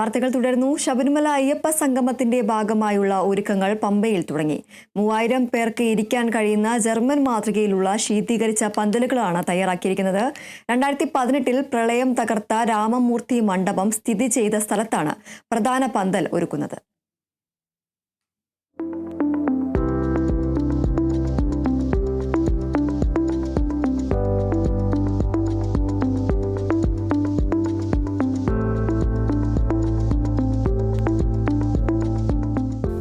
വാർത്തകൾ തുടർന്നു. ശബരിമല അയ്യപ്പ സംഗമത്തിന്റെ ഭാഗമായുള്ള ഒരുക്കങ്ങൾ പമ്പയിൽ തുടങ്ങി. 3000 പേർക്ക് ഇരിക്കാൻ കഴിയുന്ന ജർമ്മൻ മാതൃകയിലുള്ള ശീതീകരിച്ച പന്തലുകളാണ് തയ്യാറാക്കിയിരിക്കുന്നത്. 2018-ൽ പ്രളയം തകർത്ത രാമമൂർത്തി മണ്ഡപം സ്ഥിതി ചെയ്ത സ്ഥലത്താണ് പ്രധാന പന്തൽ ഒരുക്കുന്നത്.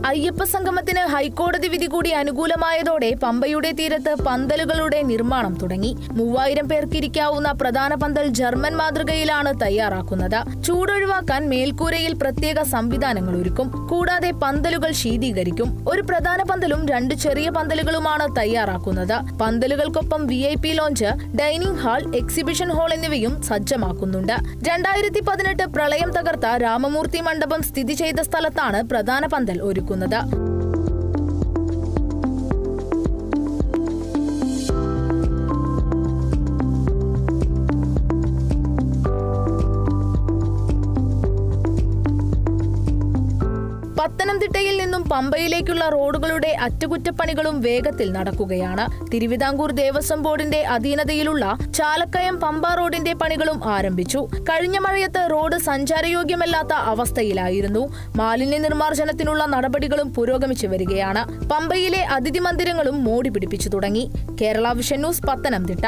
അയ്യപ്പ സംഗമത്തിന് ഹൈക്കോടതി വിധി കൂടി അനുകൂലമായതോടെ പമ്പയുടെ തീരത്ത് പന്തലുകളുടെ നിർമ്മാണം തുടങ്ങി. 3000 പേർക്കിരിക്കാവുന്ന പ്രധാന പന്തൽ ജർമ്മൻ മാതൃകയിലാണ് തയ്യാറാക്കുന്നത്. ചൂടൊഴിവാക്കാൻ മേൽക്കൂരയിൽ പ്രത്യേക സംവിധാനങ്ങൾ ഒരുക്കും. കൂടാതെ പന്തലുകൾ ശീതീകരിക്കും. ഒരു പ്രധാന പന്തലും 2 ചെറിയ പന്തലുകളുമാണ് തയ്യാറാക്കുന്നത്. പന്തലുകൾക്കൊപ്പം VIP launch, dining hall, exhibition hall എന്നിവയും സജ്ജമാക്കുന്നുണ്ട്. 2018 പ്രളയം തകർത്ത രാമമൂർത്തി മണ്ഡപം സ്ഥിതി ചെയ്ത സ്ഥലത്താണ് പ്രധാന പന്തൽ ഒരുക്കുന്നത്. 'പത്തനംതിട്ടയിൽ നിന്നും പമ്പയിലേക്കുള്ള റോഡുകളുടെ അറ്റകുറ്റപ്പണികളും വേഗത്തിൽ നടക്കുകയാണ്. തിരുവിതാംകൂർ ദേവസ്വം ബോർഡിന്റെ അധീനതയിലുള്ള ചാലക്കയം പമ്പ റോഡിന്റെ പണികളും ആരംഭിച്ചു. കഴിഞ്ഞ മഴയത്ത് റോഡ് സഞ്ചാരയോഗ്യമല്ലാത്ത അവസ്ഥയിലായിരുന്നു. മാലിന്യ നിർമ്മാർജ്ജനത്തിനുള്ള നടപടികളും പുരോഗമിച്ചു വരികയാണ്. പമ്പയിലെ അതിഥി മന്ദിരങ്ങളും മോടി പിടിപ്പിച്ചു തുടങ്ങി. Kerala vision news, Pathanamthitta.